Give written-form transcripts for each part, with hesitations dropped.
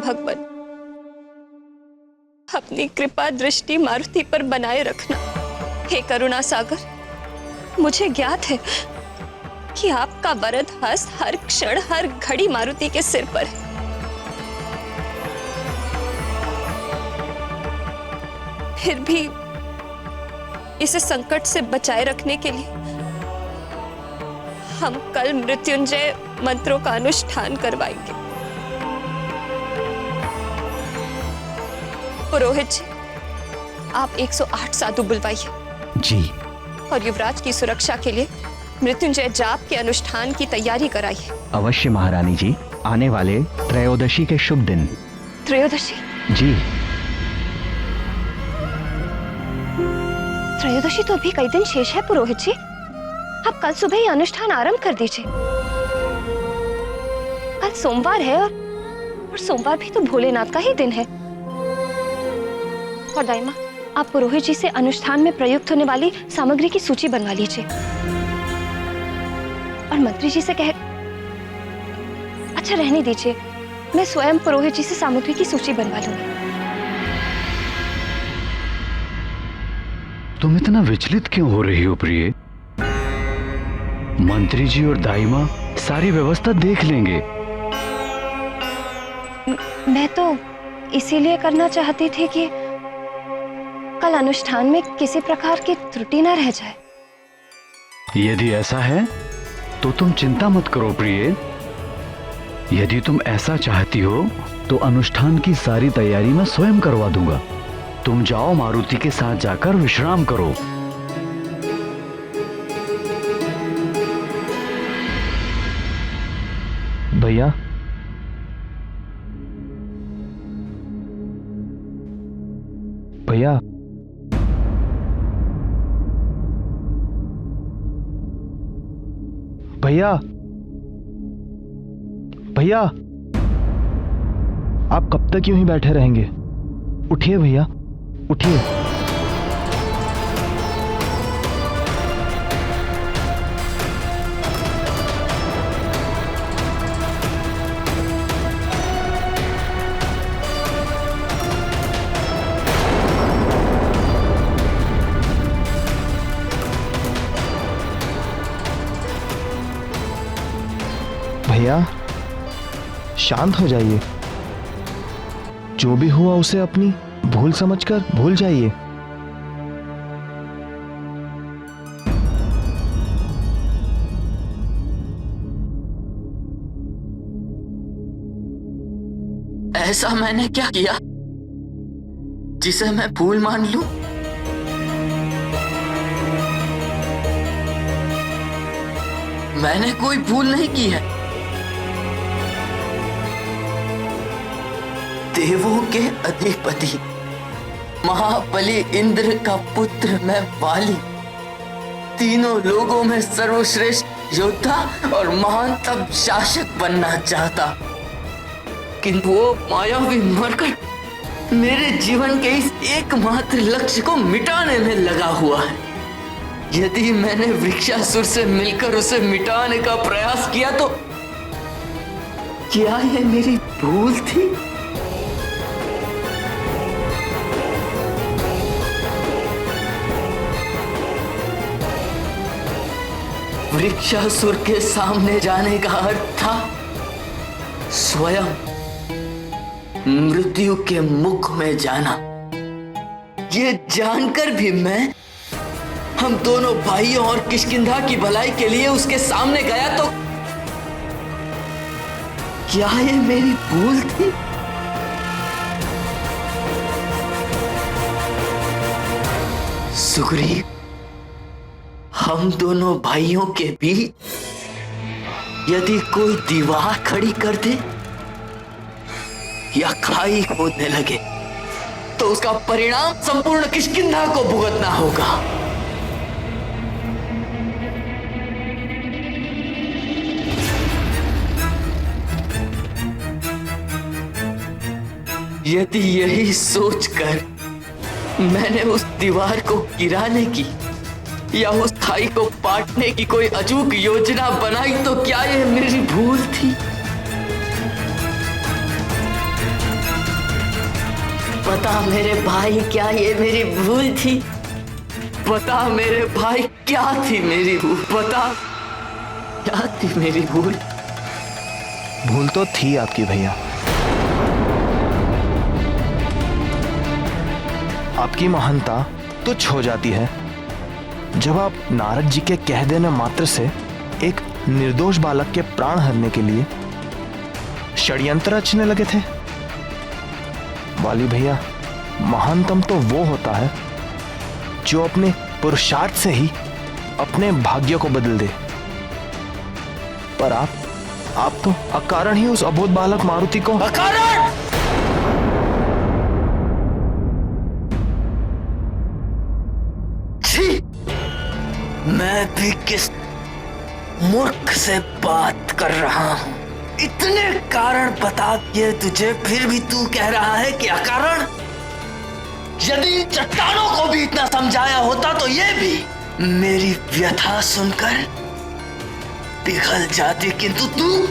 भगवान, अपनी कृपा दृष्टि मारुति पर बनाए रखना। हे करुणा सागर, मुझे ज्ञात है कि आपका वरद हस्त हर क्षण हर घड़ी मारुति के सिर पर है। फिर भी इसे संकट से बचाए रखने के लिए हम कल मृत्युंजय मंत्रों का अनुष्ठान करवाएंगे। पुरोहित जी, आप 108 साधु बुलवाइए। जी। और युवराज की सुरक्षा के लिए मृत्युंजय जाप के अनुष्ठान की तैयारी कराइए। अवश्य महारानी जी, आने वाले त्रयोदशी के शुभ दिन। त्रयोदशी? जी। त्रयोदशी तो अभी कई दिन शेष है पुरोहित जी। आप कल सुबह ही अनुष्ठान आरंभ कर दीजिए। कल सोमवार है और सोमवार भी तो भोलेनाथ का ही दिन है। और दाई माँ, आप पुरोहित जी से अनुष्ठान में प्रयुक्त होने वाली सामग्री की सूची बनवा लीजिए और मंत्री जी से कह, अच्छा रहने दीजिए, मैं स्वयं पुरोहित जी से सामग्री की सूची बनवा लूंगी। तुम इतना विचलित क्यों हो रही हो प्रिय? मंत्री जी और दाई माँ सारी व्यवस्था देख लेंगे। मैं तो इसीलिए करना चाहती थी कि कल अनुष्ठान में किसी प्रकार की त्रुटि न रह जाए। यदि ऐसा है तो तुम चिंता मत करो प्रिय। यदि तुम ऐसा चाहती हो तो अनुष्ठान की सारी तैयारी मैं स्वयं करवा दूंगा। तुम जाओ, मारुति के साथ जाकर विश्राम करो। भैया, भैया, भैया, भैया, आप कब तक यूं ही बैठे रहेंगे? उठिए भैया, उठिए। भैया, शांत हो जाइए। जो भी हुआ उसे अपनी भूल समझकर भूल जाइए। ऐसा मैंने क्या किया जिसे मैं भूल मान लूं? मैंने कोई भूल नहीं की है। देवों के अधिपति महाबली इंद्र का पुत्र मैं वाली, तीनों लोगों में सर्वश्रेष्ठ योद्धा और महानतम शासक बनना चाहता, किंतु वो मायावी मरकर मेरे जीवन के इस एकमात्र लक्ष्य को मिटाने में लगा हुआ है। यदि मैंने वृक्षासुर से मिलकर उसे मिटाने का प्रयास किया तो क्या ये मेरी भूल थी? वृक्षासुर के सामने जाने का अर्थ था स्वयं मृत्यु के मुख में जाना। ये जानकर भी मैं हम दोनों भाइयों और किष्किंधा की भलाई के लिए उसके सामने गया तो क्या ये मेरी भूल थी? सुग्रीव, हम दोनों भाइयों के बीच यदि कोई दीवार खड़ी कर दे या खाई खोदने लगे तो उसका परिणाम संपूर्ण किष्किंधा को भुगतना होगा। यदि यही सोचकर मैंने उस दीवार को गिराने की या उस खाई को पाटने की कोई अचूक योजना बनाई तो क्या यह मेरी भूल थी? बता मेरे भाई, क्या ये मेरी भूल थी? बता मेरे भाई, क्या थी मेरी भूल? बता क्या थी मेरी भूल? भूल तो थी आपकी भैया। आपकी महानता तुच्छ हो जाती है जब आप नारद जी के कह देने मात्र से एक निर्दोष बालक के प्राण हरने के लिए षड्यंत्र रचने लगे थे। वाली भैया, महानतम तो वो होता है जो अपने पुरुषार्थ से ही अपने भाग्य को बदल दे। पर आप तो अकारण ही उस अबोध बालक मारुति को अकारण! छी! मैं भी किस मूर्ख से बात कर रहा हूं। इतने कारण बता दिए तुझे, फिर भी तू कह रहा है कि अकारण। यदि चट्टानों को भी इतना समझाया होता तो ये भी मेरी व्यथा सुनकर पिघल जाती, किंतु तू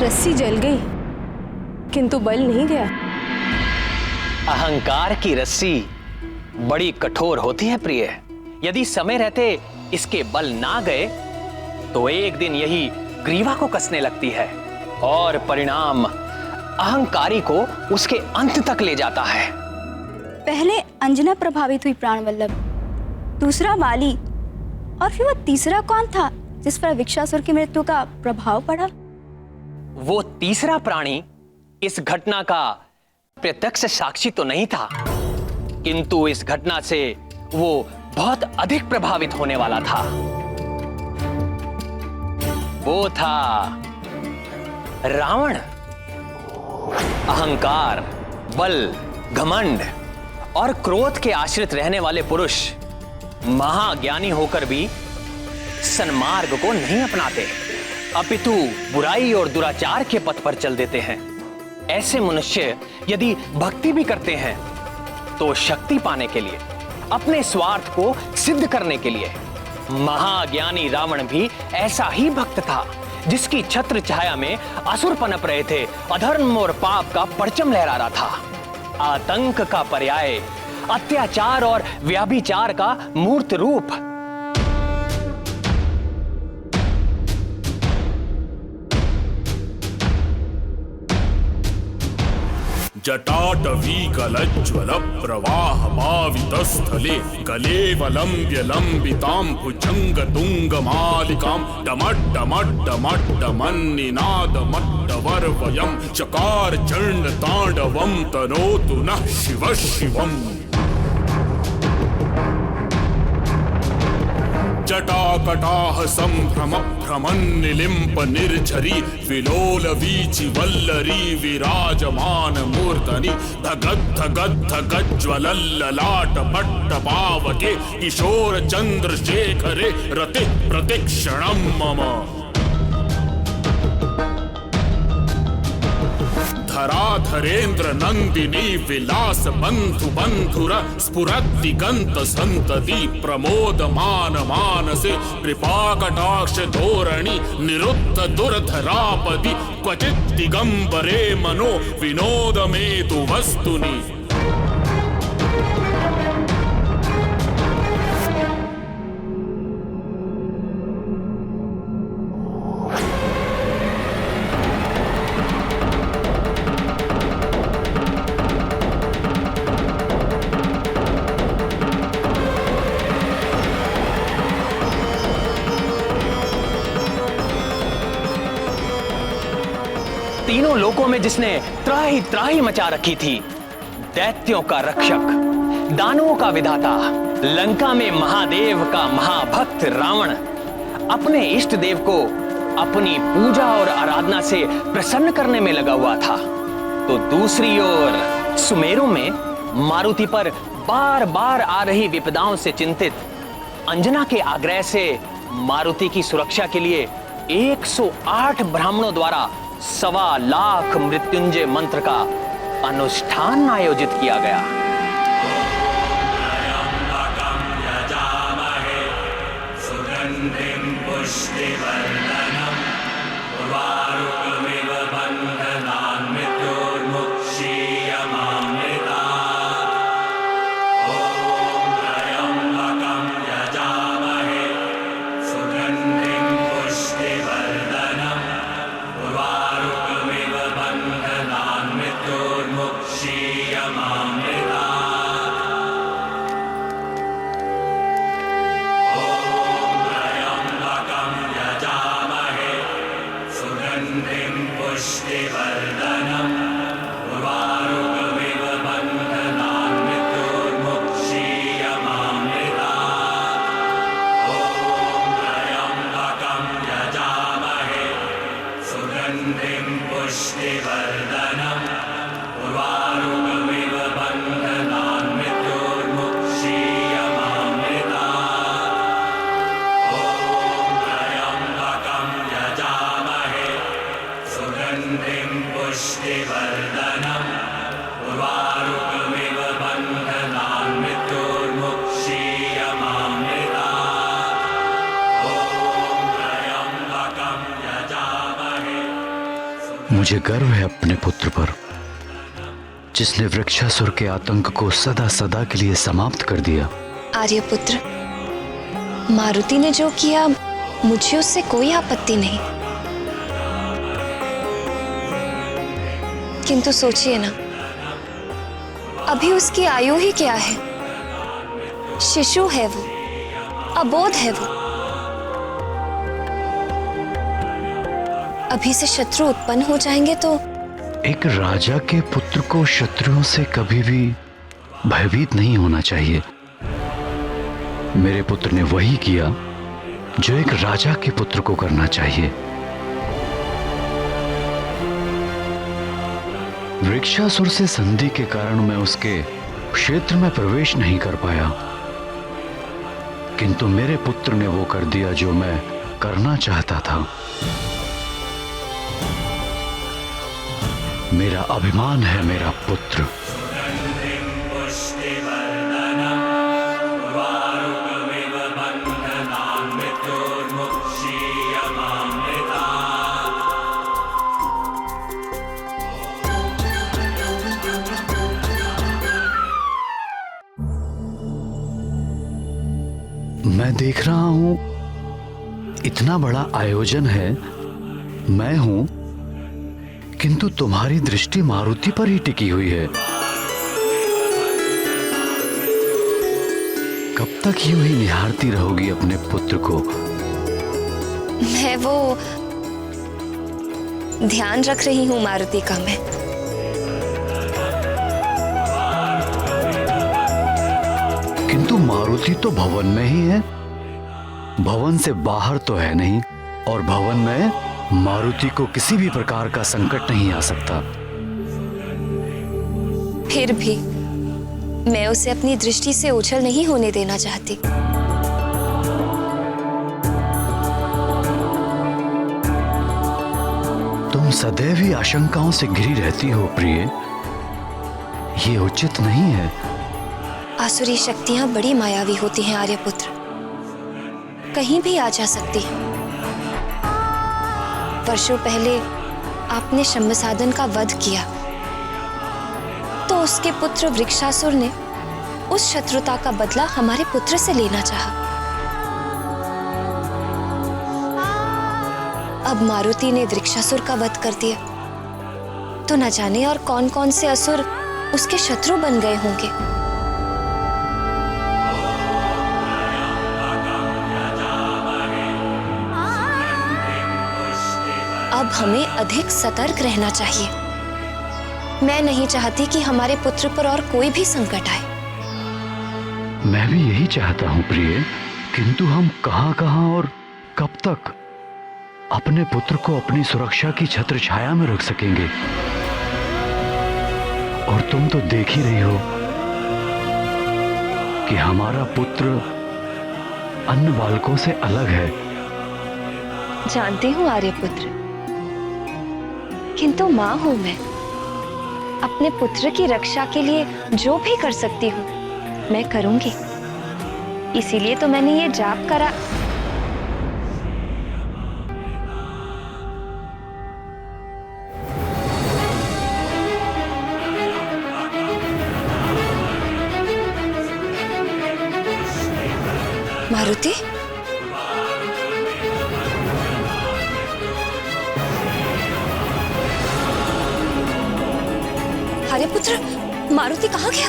रस्सी जल गई किंतु बल नहीं गया। अहंकार की रस्सी बड़ी कठोर होती है प्रिय। यदि समय रहते इसके बल ना गए तो एक दिन यही ग्रीवा को कसने लगती है और परिणाम अहंकारी को उसके अंत तक ले जाता है। पहले अंजना प्रभावित हुई प्राणवल्लभ, दूसरा वाली, और फिर वो तीसरा कौन था जिस पर विक्षासुर की मृत्यु का प्रभाव पड़ा? वो तीसरा प्राणी इस घटना का प्रत्यक्ष साक्षी तो नहीं था, किंतु इस घटना से वो बहुत अधिक प्रभावित होने वाला था। वो था रावण। अहंकार, बल, घमंड और क्रोध के आश्रित रहने वाले पुरुष महाज्ञानी होकर भी सन्मार्ग को नहीं अपनाते, अपितु बुराई और दुराचार के पथ पर चल देते हैं। ऐसे मनुष्य यदि भक्ति भी करते हैं तो शक्ति पाने के लिए, अपने स्वार्थ को सिद्ध करने के लिए। महाज्ञानी रावण भी ऐसा ही भक्त था जिसकी छत्र छाया में असुर पनप रहे थे, अधर्म और पाप का परचम लहरा रहा था। आतंक का पर्याय, अत्याचार और व्याभिचार का मूर्त रूप। जटाटवीकलज्ज्वल प्रवाहमावितस्थले कलेवलम्ब्य लम्बितां भुजङ्गतुङ्गमालिकां डमड्डमड्डमड्डमन्निनादमड्डवर्वयं चकार चण्डताण्डवं तनोतु नः शिवः शिवम्। जटाकटाह संभ्रम भ्रमन्निलिम्प निर्झरी विलोल वीचि वल्लरी विराजमान मूर्धनि धगद् धगद् धगज्ज्वलल्ललाट पट्ट पावके किशोर चन्द्रशेखरे रति प्रतिक्षणं मम। धराधरेन्द्र नंदिनी विलास बंधु बंधुर स्फुरद्दिगंत संतति प्रमोदमान मानसे कृपाकटाक्ष धोरणि निरुद्ध दुर्धरापदि क्वचित् दिगंबरे मनो विनोदमेतु वस्तुनि। तीनों लोकों में जिसने त्राही त्राही मचा रखी थी, दैत्यों का रक्षक, दानवों का विधाता, लंका में महादेव का महाभक्त रावण अपने इष्ट देव को अपनी पूजा और आराधना से प्रसन्न करने में लगा हुआ था, तो दूसरी ओर सुमेरु में मारुति पर बार बार आ रही विपदाओं से चिंतित अंजना के आग्रह से मारुति की सुरक्षा के लिए 108 ब्राह्मणों द्वारा 1.25 लाख मृत्युंजय मंत्र का अनुष्ठान आयोजित किया गया। मुझे गर्व है अपने पुत्र पर, जिसने वृक्षासुर के आतंक को सदा सदा के लिए समाप्त कर दिया। आर्यपुत्र, मारुति ने जो किया मुझे उससे कोई आपत्ति नहीं, किंतु सोचिए ना, अभी उसकी आयु ही क्या है, शिशु है वो, अबोध है वो। अभी से शत्रु उत्पन्न हो जाएंगे तो एक राजा के पुत्र को शत्रुओं से कभी भी भयभीत नहीं होना चाहिए। मेरे पुत्र ने वही किया जो एक राजा के पुत्र को करना चाहिए। वृक्षासुर से संधि के कारण मैं उसके क्षेत्र में प्रवेश नहीं कर पाया, किंतु मेरे पुत्र ने वो कर दिया जो मैं करना चाहता था। मेरा अभिमान है मेरा पुत्र। मैं देख रहा हूं इतना बड़ा आयोजन है, मैं हूं, किंतु तुम्हारी दृष्टि मारुति पर ही टिकी हुई है। कब तक यूं ही निहारती रहोगी अपने पुत्र को? मैं वो ध्यान रख रही हूं मारुति का। मैं किंतु मारुति तो भवन में ही है, भवन से बाहर तो है नहीं, और भवन में मारुति को किसी भी प्रकार का संकट नहीं आ सकता। फिर भी मैं उसे अपनी दृष्टि से ओझल नहीं होने देना चाहती। तुम सदैव ही आशंकाओं से घिरी रहती हो प्रिय, ये उचित नहीं है। आसुरी शक्तियां बड़ी मायावी होती हैं आर्यपुत्र, कहीं भी आ जा सकती हैं। वर्षों पहले आपने शंभसादन का वध किया, तो उसके पुत्र वृक्षासुर ने उस शत्रुता का बदला हमारे पुत्र से लेना चाहा। अब मारुति ने वृक्षासुर का वध कर दिया, तो न जाने और कौन कौन से असुर उसके शत्रु बन गए होंगे। अब हमें अधिक सतर्क रहना चाहिए। मैं नहीं चाहती कि हमारे पुत्र पर और कोई भी संकट आए। मैं भी यही चाहता हूं प्रिय, किंतु हम कहां और कब तक अपने पुत्र को अपनी सुरक्षा की छत्र छाया में रख सकेंगे? और तुम तो देख ही रही हो कि हमारा पुत्र अन्य बालकों से अलग है। जानती हूँ आर्यपुत्र, किंतु माँ हूं मैं। अपने पुत्र की रक्षा के लिए जो भी कर सकती हूँ मैं करूंगी। इसीलिए तो मैंने ये जाप करा। मारुति, आर्यपुत्र, मारुति कहाँ गया?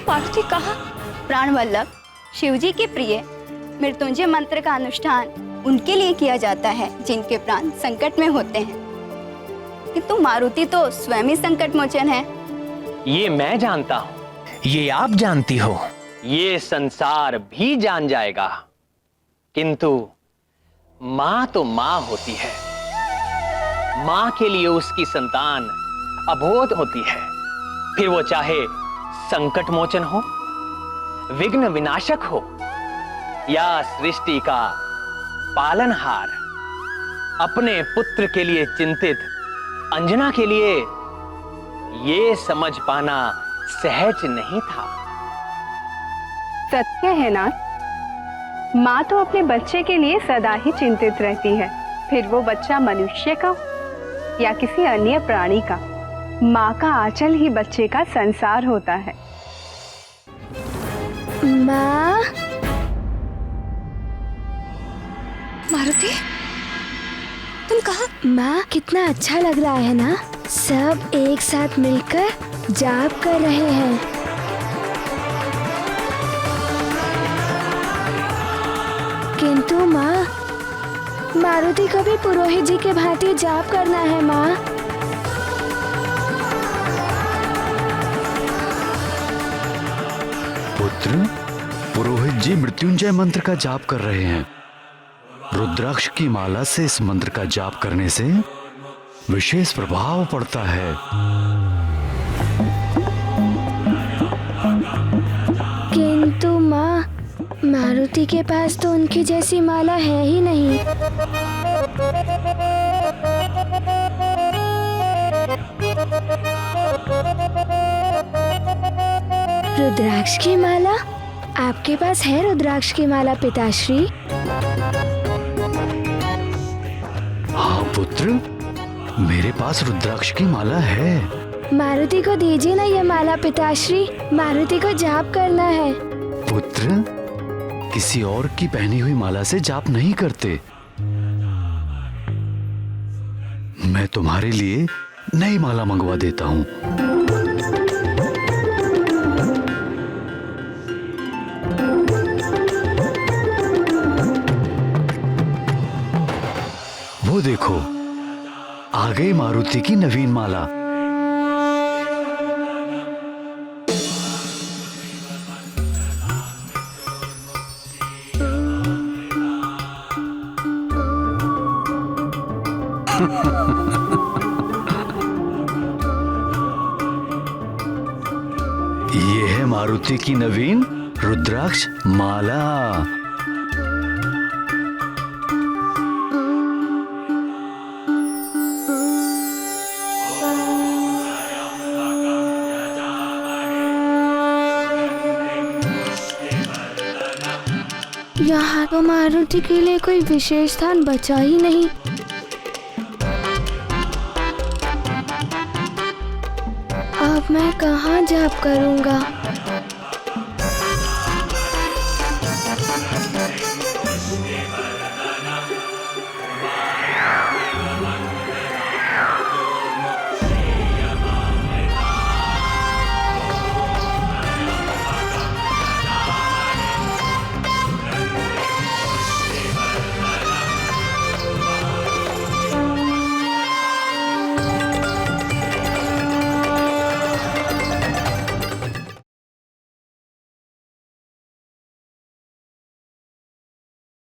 मारुति कहाँ? प्राणवल्लभ, शिवजी के प्रिय मृत्युंजय मंत्र का अनुष्ठान उनके लिए किया जाता है जिनके प्राण संकट में होते हैं, किंतु मारुति तो स्वयं ही संकट मोचन है। ये मैं जानता हूं, ये आप जानती हो, ये संसार भी जान जाएगा, किंतु मां तो मां होती है। मां के लिए उसकी संतान अबोध होती है, फिर वो चाहे संकट मोचन हो, विघ्न विनाशक हो, या सृष्टि का पालनहार। अपने पुत्र के लिए चिंतित अंजना के लिए ये समझ पाना सहज नहीं था। सत्य है ना, माँ तो अपने बच्चे के लिए सदा ही चिंतित रहती है, फिर वो बच्चा मनुष्य का या किसी अन्य प्राणी का। माँ का आंचल ही बच्चे का संसार होता है। माँ, मारुति, तुम कहाँ? माँ कितना अच्छा लग रहा है ना, सब एक साथ मिलकर जाप कर रहे हैं। किंतु माँ, मारुति को भी पुरोहित जी के भांति जाप करना है माँ। पुत्र, पुरोहित जी मृत्युंजय मंत्र का जाप कर रहे हैं। रुद्राक्ष की माला से इस मंत्र का जाप करने से विशेष प्रभाव पड़ता है। किंतु माँ, मारुति के पास तो उनकी जैसी माला है ही नहीं। रुद्राक्ष की माला? आपके पास है रुद्राक्ष की माला पिताश्री? हाँ पुत्र, मेरे पास रुद्राक्ष की माला है। मारुति को दीजिए ना ये माला पिताश्री, मारुति को जाप करना है। पुत्र, किसी और की पहनी हुई माला से जाप नहीं करते। मैं तुम्हारे लिए नई माला मंगवा देता हूँ। वो देखो, आ गई मारुति की नवीन माला। ये है मारुति की नवीन रुद्राक्ष माला। यहाँ तो मारुति के लिए कोई विशेष स्थान बचा ही नहीं। अब मैं कहाँ जाप करूँगा?